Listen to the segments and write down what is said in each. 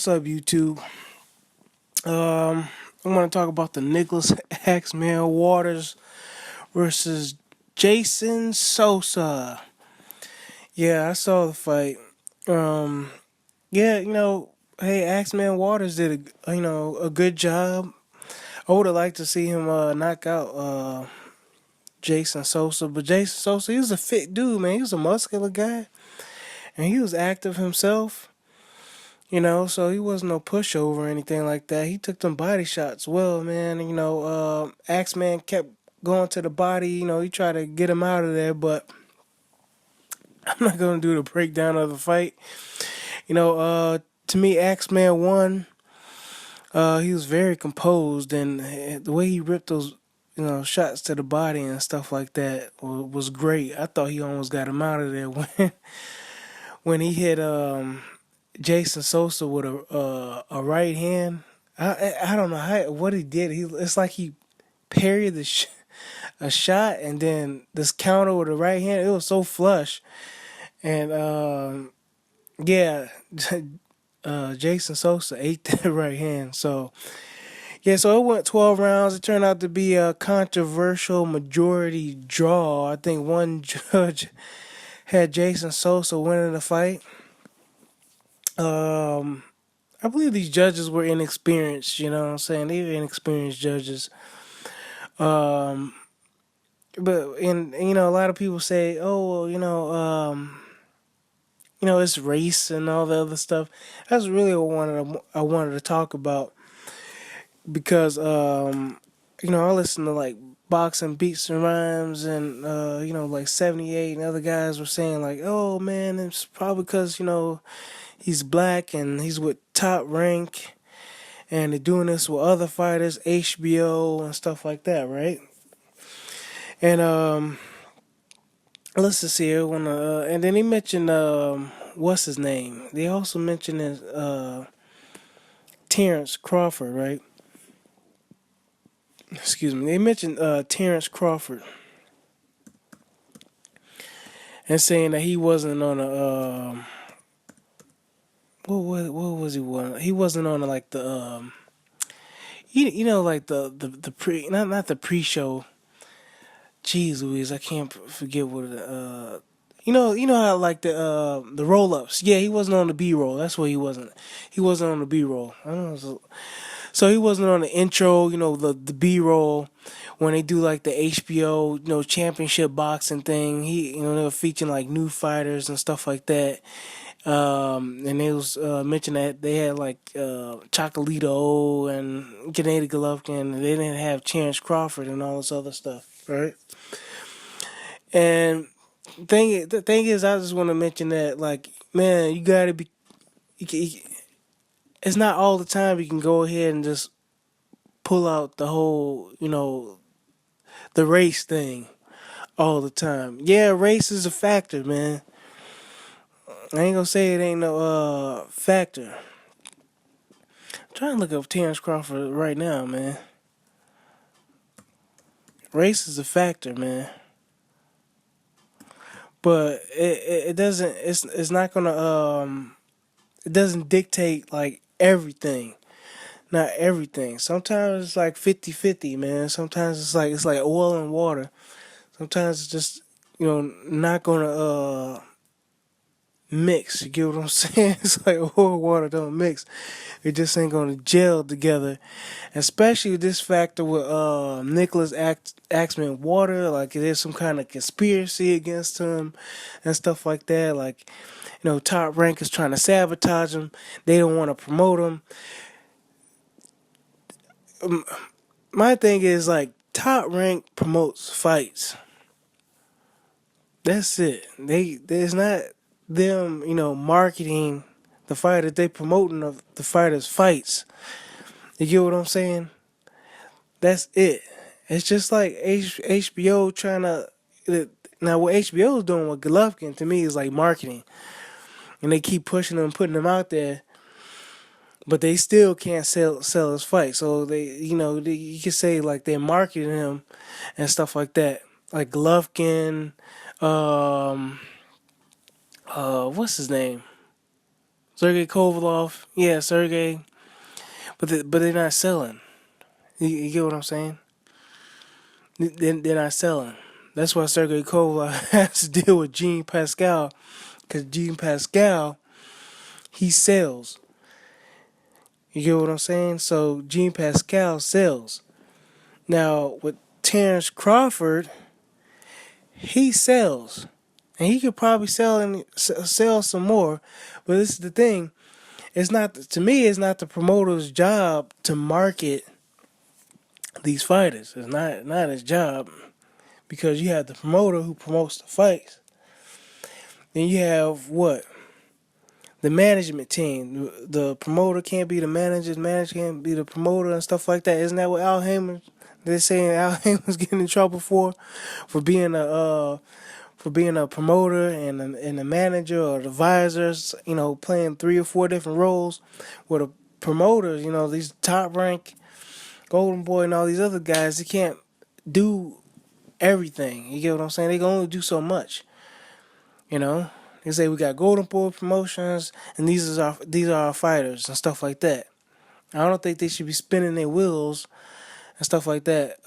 what's up, YouTube? I want to talk about the Nicholas Axman Waters versus Jason Sosa. Yeah, I saw the fight. Um, yeah, hey, Axman Waters did a good job. I would have liked to see him knock out Jason Sosa, but Jason Sosa, he was a fit dude, man. He was a muscular guy, and he was active himself. So he wasn't no pushover or anything like that. He took them body shots well, man. Axeman kept going to the body. He tried to get him out of there, but I'm not gonna do the breakdown of the fight. To me, Axeman won. He was very composed, and the way he ripped those, shots to the body and stuff like that was great. I thought he almost got him out of there when he hit Jason Sosa with a right hand. I don't know what he did. It's like he parried a shot and then this counter with the right hand. It was so flush, and yeah, Jason Sosa ate that right hand. So yeah, so it went 12 rounds. It turned out to be a controversial majority draw. I think one judge had Jason Sosa winning the fight. I believe these judges were inexperienced, you know what I'm saying? They were inexperienced judges. Um, a lot of people say, oh, well, it's race and all the other stuff. That's really what I wanted to talk about because, I listen to like Boxing Beats and Rhymes and, like 78 and other guys were saying like, oh man, it's probably because, he's black and he's with Top Rank and they're doing this with other fighters, HBO and stuff like that, right? And let's just see here. And then he mentioned what's his name? They also mentioned Terrence Crawford, right? Excuse me. They mentioned Terrence Crawford and saying that he wasn't on a what was he on? He wasn't on like the like the pre not the pre-show. Jeez Louise, I can't forget what you know how like the roll ups. Yeah, he wasn't on the B roll. That's what he wasn't. He wasn't on the B roll. I don't know. So he wasn't on the intro. The B roll when they do like the HBO championship boxing thing. They were featuring like new fighters and stuff like that. And they was mentioned that they had like Chocolito and Gennady Golovkin. And they didn't have Terrence Crawford and all this other stuff, right? And the thing is, I just want to mention that, like, man, you gotta be. It's not all the time you can go ahead and just pull out the whole, the race thing all the time. Yeah, race is a factor, man. I ain't gonna say it ain't no factor. I'm trying to look up Terrence Crawford right now, man. Race is a factor, man. But it doesn't. It's not gonna it doesn't dictate like everything. Not everything. Sometimes it's like 50-50, man. Sometimes it's like oil and water. Sometimes it's just not gonna mix. You get what I'm saying? It's like oil and water don't mix. It just ain't gonna gel together. Especially this factor with Nicholas Axman Water, like there's some kind of conspiracy against him and stuff like that. Like, Top Rank is trying to sabotage him. They don't want to promote him. My thing is like Top Rank promotes fights. That's it. There's not them, marketing the fighter. They promoting the fighters' fights. You get what I'm saying? That's it. It's just like HBO trying to. Now what HBO is doing with Golovkin to me is like marketing, and they keep pushing him, putting him out there, but they still can't sell his fight. So you could say like they're marketing him and stuff like that. Like Golovkin, what's his name? Sergey Kovalev, yeah, Sergey, but they're not selling. You get what I'm saying? They're not selling. That's why Sergey Kovalev has to deal with Gene Pascal, because Gene Pascal, he sells. You get what I'm saying? So Gene Pascal sells. Now with Terrence Crawford, he sells, and he could probably sell some more. But this is the thing: it's not, to me, it's not the promoter's job to market these fighters. It's not his job, because you have the promoter who promotes the fights. Then you have what? The management team. The promoter can't be the manager. The manager can't be the promoter and stuff like that. Isn't that what Al Heyman? They're saying Al Heyman's getting in trouble for being a promoter and a manager or the advisors. Playing 3 or 4 different roles. With the promoters, these top rank Golden Boy and all these other guys, they can't do everything. You get what I'm saying? They can only do so much. They say we got Golden Boy Promotions, and these are our fighters and stuff like that. I don't think they should be spinning their wheels and stuff like that.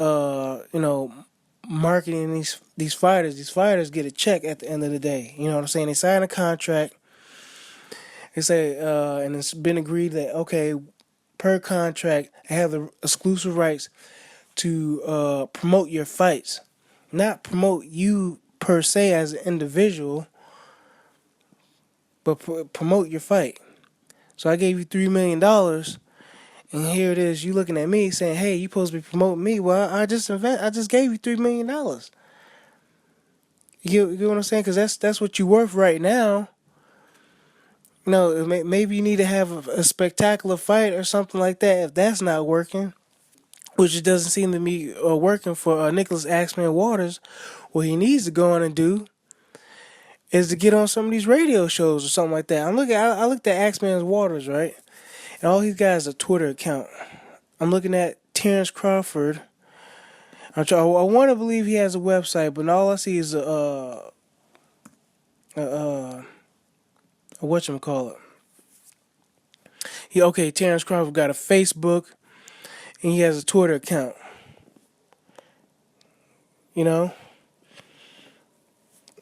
Marketing these fighters. These fighters get a check at the end of the day. You know what I'm saying? They sign a contract. They say, and it's been agreed that, okay, per contract, I have the exclusive rights to promote your fights, not promote you per se as an individual, but promote your fight. So I gave you $3 million, and here it is. You looking at me saying, "Hey, you supposed to be promoting me?" Well, I just gave you $3 million. You get what I'm saying? Because that's what you're worth right now. Maybe you need to have a spectacular fight or something like that. If that's not working, which it doesn't seem to be working for Nicholas Axman Waters, what he needs to go on and do is to get on some of these radio shows or something like that. I looked at Axman Waters, right? And all he's got is a Twitter account. I'm looking at Terrence Crawford. I want to believe he has a website, but all I see is a whatchamacallit. Terrence Crawford got a Facebook, and he has a Twitter account.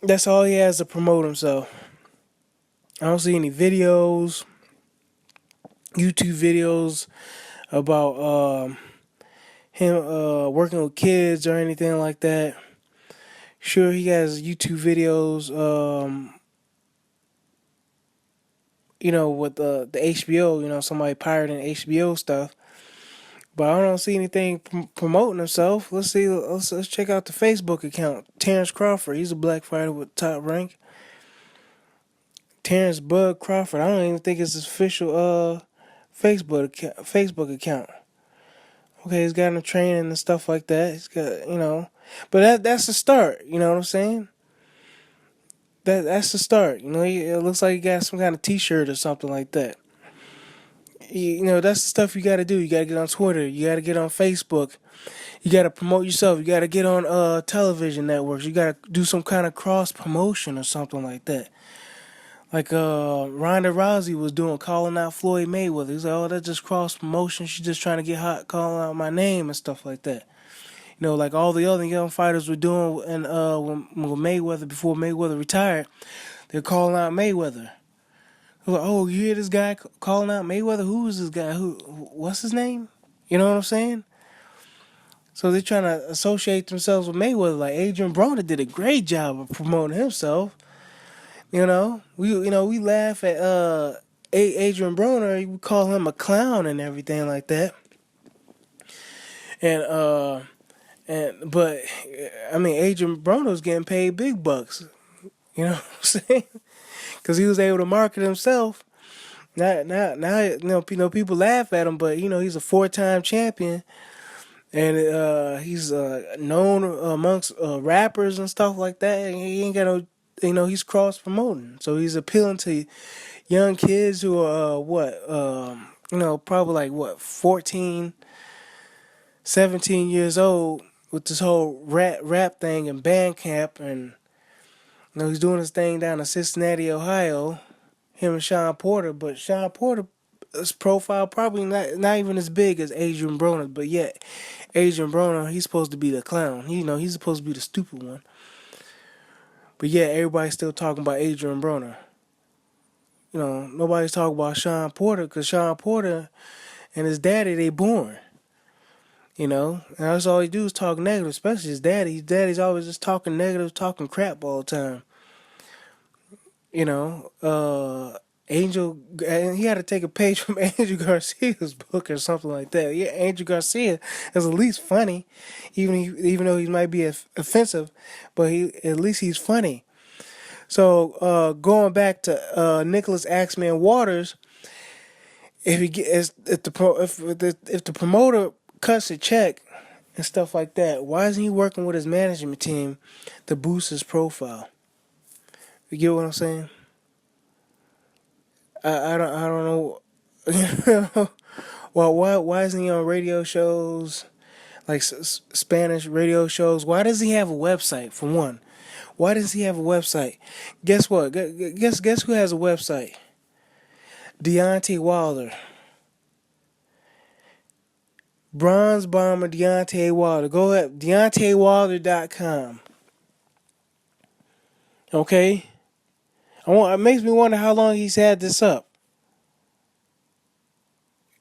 That's all he has to promote himself. I don't see any videos, YouTube videos about him working with kids or anything like that. Sure, he has YouTube videos, with the HBO, somebody pirating HBO stuff. But I don't see anything promoting himself. Let's see. Let's check out the Facebook account. Terrence Crawford. He's a black fighter with top rank. Terrence Bud Crawford. I don't even think it's his official Facebook account. Okay, he's got him training and stuff like that. He's got, but that's the start. You know what I'm saying? That's the start. It looks like he got some kind of T-shirt or something like that. That's the stuff you got to do. You got to get on Twitter. You got to get on Facebook. You got to promote yourself. You got to get on television networks. You got to do some kind of cross promotion or something like that. Like Ronda Rousey was doing, calling out Floyd Mayweather. He's like, oh, that's just cross promotion. She's just trying to get hot, calling out my name and stuff like that. Like all the other young fighters were doing, and when Mayweather, before Mayweather retired, they're calling out Mayweather. Like, oh, you hear this guy calling out Mayweather? Who is this guy? What's his name? You know what I'm saying? So they're trying to associate themselves with Mayweather. Like Adrian Broner did a great job of promoting himself. We laugh at Adrian Broner. We call him a clown and everything like that. But Adrian Broner's getting paid big bucks. You know what I'm saying? Because he was able to market himself. Now, people laugh at him, but he's a 4-time champion, and he's known amongst rappers and stuff like that. And he ain't got no, he's cross promoting, so he's appealing to young kids who are probably like 14, 17 years old with this whole rap thing and band camp, and he's doing his thing down in Cincinnati, Ohio. him and Sean Porter, but Sean Porter's profile probably not even as big as Adrian Broner, but yet Adrian Broner, he's supposed to be the clown. He's supposed to be the stupid one. But yeah, everybody's still talking about Adrian Broner. Nobody's talking about Sean Porter because Sean Porter and his daddy, they born. And that's all he do is talk negative, especially his daddy. His daddy's always just talking negative, talking crap all the time. Angel, and he had to take a page from Angel Garcia's book or something like that. Yeah, Angel Garcia is at least funny, even though he might be offensive, but at least he's funny. So going back to Nicholas Axeman Waters, if the promoter cuts a check and stuff like that, why isn't he working with his management team to boost his profile? You get what I'm saying? I don't know. Well, why isn't he on radio shows like Spanish radio shows? Why does he have a website? For one, why does he have a website? Guess what? Guess who has a website? Deontay Wilder. Bronze Bomber Deontay Wilder. Go ahead, DeontayWilder.com. Okay? It makes me wonder how long he's had this up.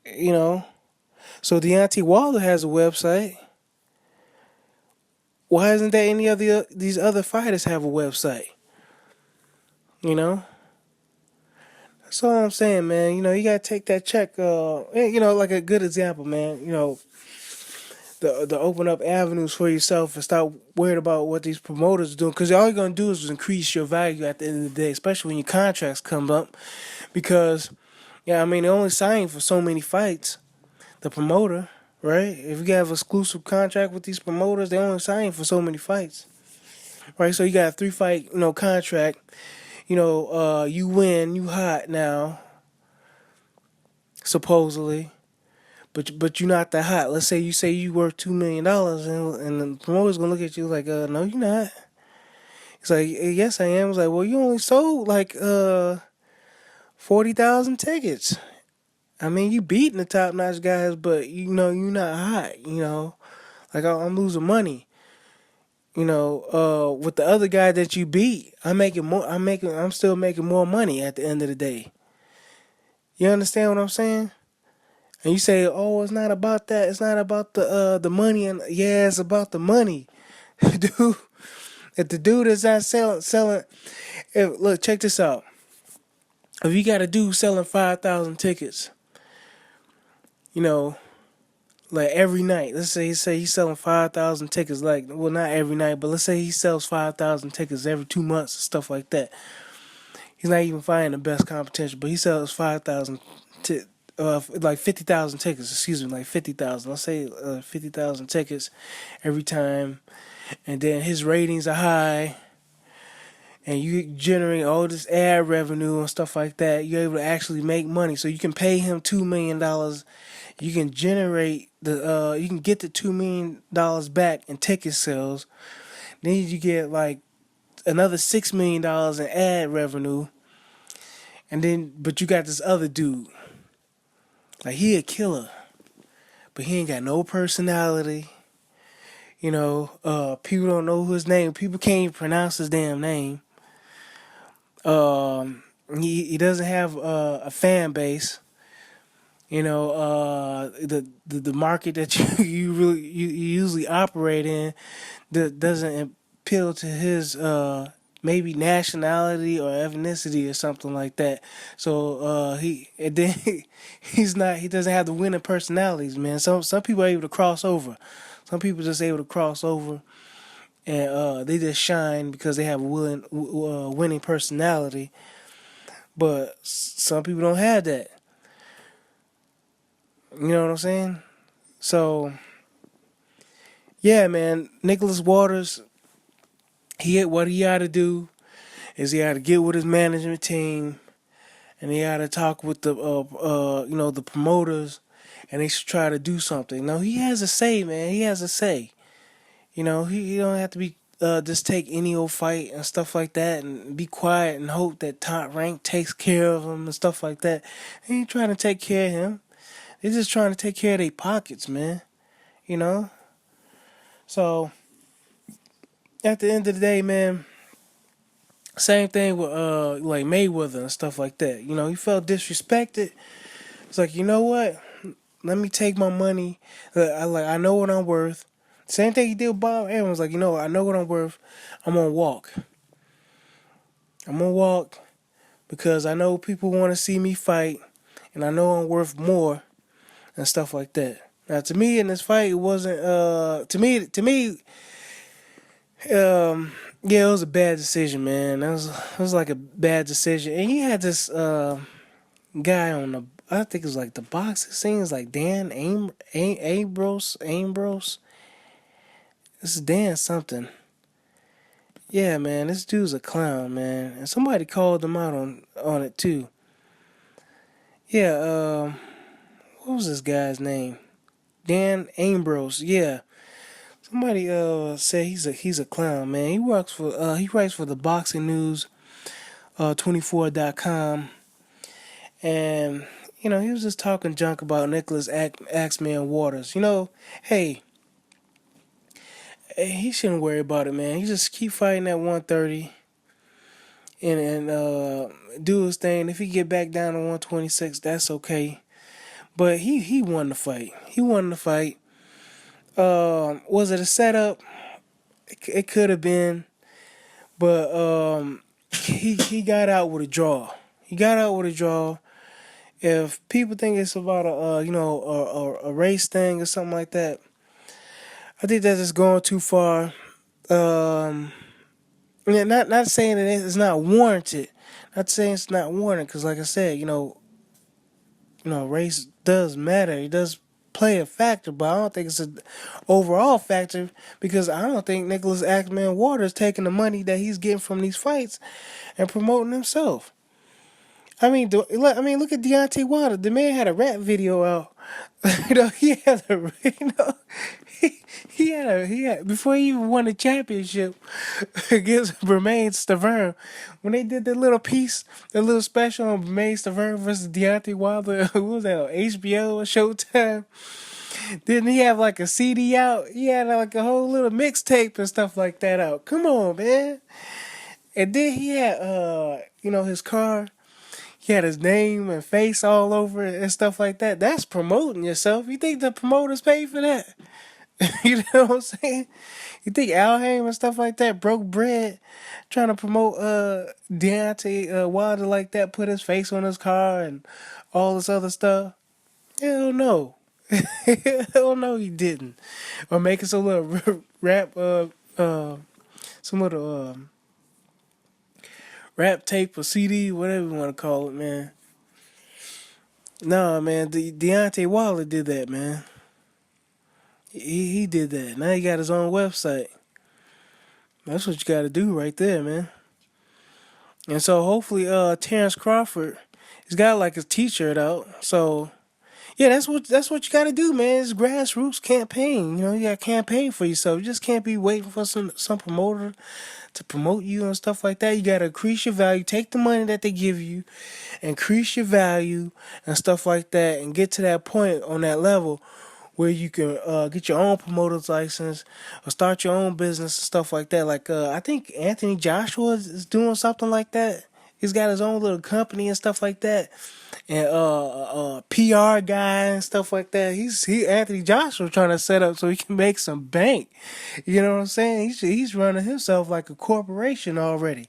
So Deontay Wilder has a website. Why isn't there any of these other fighters have a website? That's all I'm saying, man. You gotta take that check. Like a good example, man. The open up avenues for yourself and stop worried about what these promoters are doing. Because all you're gonna do is increase your value at the end of the day, especially when your contracts come up. Because they only sign for so many fights. The promoter, right? If you have an exclusive contract with these promoters, they only sign for so many fights, right? So you got a 3-fight, contract. You win, you hot now, supposedly, but you're not that hot. Let's say you worth $2 million, and the promoter's gonna look at you like, no, you're not. It's like, yes, I am. It's like, well, you only sold like 40,000 tickets. You beating the top notch guys, but you're not hot. Like I'm losing money. With the other guy that you beat, I'm still making more money at the end of the day. You understand what I'm saying? And you say, oh, it's not about that. It's not about the money. And yeah, it's about the money, dude. If the dude is not selling, look, check this out. If you got a dude selling 5,000 tickets, like every night, let's say he's selling 5,000 tickets, like, well, not every night, but let's say he sells 5,000 tickets every 2 months and stuff like that. He's not even finding the best competition, but he sells 5,000 like 50,000 tickets, excuse me, like 50,000. Let's say 50,000 tickets every time, and then his ratings are high, and you generate all this ad revenue and stuff like that. You're able to actually make money, so you can pay him $2 million. You can generate you can get the $2 million back in ticket sales. Then you get like another $6 million in ad revenue, but you got this other dude. Like, he a killer, but he ain't got no personality. People don't know his name. People can't even pronounce his damn name. He doesn't have a fan base. The market that you usually operate in that doesn't appeal to his maybe nationality or ethnicity or something like that. So he doesn't have the winning personalities, man. Some people are able to cross over. Some people just able to cross over, and they just shine because they have a winning personality. But some people don't have that. You know what I'm saying? So, yeah, man, Nicholas Waters, what he ought to do is he ought to get with his management team, and he ought to talk with the promoters, and they should try to do something. Now, he has a say, man. He has a say. He don't have to be just take any old fight and stuff like that and be quiet and hope that Top Rank takes care of him and stuff like that. They ain't trying to take care of him. They're just trying to take care of their pockets, man. You know? So, at the end of the day, man, same thing with like Mayweather and stuff like that. You know, he felt disrespected. It's like, you know what? Let me take my money. I know what I'm worth. Same thing he did with Bob Arum. Was like, you know, I know what I'm worth. I'm gonna walk. I'm gonna walk because I know people want to see me fight, and I know I'm worth more and stuff like that. Now, to me, in this fight, it wasn't. Yeah, it was a bad decision, man. It was like a bad decision, and he had this guy on the. I think it was like the boxing scene. It's like Dan Ambrose. This is Dan something. Yeah, man, this dude's a clown, man. And somebody called him out on it too. Yeah, what was this guy's name? Dan Ambrose. Yeah. Somebody said he's a clown, man. He writes for the Boxing News 24.com, and you know, he was just talking junk about Nicholas Axeman Waters. You know, hey, he shouldn't worry about it, man. He just keep fighting at 130 and do his thing. If he get back down to 126, that's okay. But he won the fight. He won the fight. Was it a setup? It could have been, but he got out with a draw. He got out with a draw. If people think it's about a race thing or something like that, I think that's just going too far. Not saying that it's not warranted. Not saying it's not warranted, because like I said, race does matter. It does play a factor, but I don't think it's an overall factor, because I don't think Nicholas Axeman Waters taking the money that he's getting from these fights and promoting himself. I mean, look at Deontay Wilder. The man had a rap video out. He had a, he had before he even won the championship against Bermain Stavern. When they did the little piece, the little special on Bermain Stavern versus Deontay Wilder, what was that on HBO or Showtime? Didn't he have like a CD out? He had like a whole little mixtape and stuff like that out. Come on, man. And then he had his car. He had his name and face all over it and stuff like that. That's promoting yourself. You think the promoters pay for that? You know what I'm saying? You think Al Haim and stuff like that broke bread trying to promote Deontay Wilder like that, put his face on his car and all this other stuff? Hell no. Hell no, he didn't. Or making some little rap, some little rap tape or CD, whatever you want to call it, man. Nah, man, Deontay Wilder did that, man. He did that. Now he got his own website. That's what you got to do right there, man. And so hopefully, Terrence Crawford, he's got like his T-shirt out. So yeah, that's what you got to do, man. It's grassroots campaign. You know, you got to campaign for yourself. You just can't be waiting for some promoter to promote you and stuff like that. You got to increase your value. Take the money that they give you, increase your value and stuff like that, and get to that point on that level where you can get your own promoter's license or start your own business and stuff like that. Like I think Anthony Joshua is doing something like that. He's got his own little company and stuff like that, and PR guy and stuff like that. Anthony Joshua trying to set up so he can make some bank. You know what I'm saying? He's running himself like a corporation already.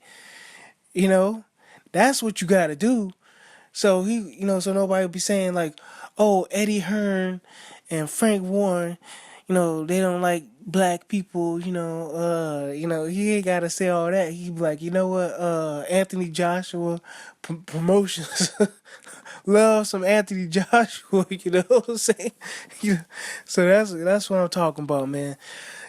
You know, that's what you got to do. So so nobody will be saying like, oh, Eddie Hearn and Frank Warren, they don't like black people, he ain't gotta say all that. He be like, you know what, Anthony Joshua promotions love some Anthony Joshua, you know what I'm saying? So that's what I'm talking about, man.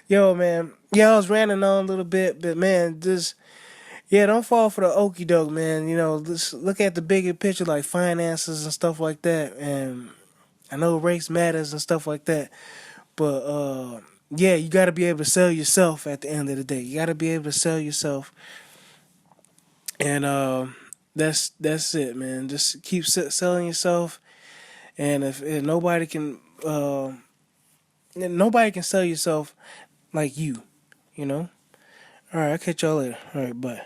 Yo, man, yeah, I was ranting on a little bit, but man, don't fall for the okie doke, man. Just look at the bigger picture, like finances and stuff like that. And I know race matters and stuff like that, but yeah, you got to be able to sell yourself at the end of the day. You got to be able to sell yourself, and that's it, man. Just keep selling yourself, and if nobody can sell yourself like you know. All right, I'll catch y'all later. All right, bye.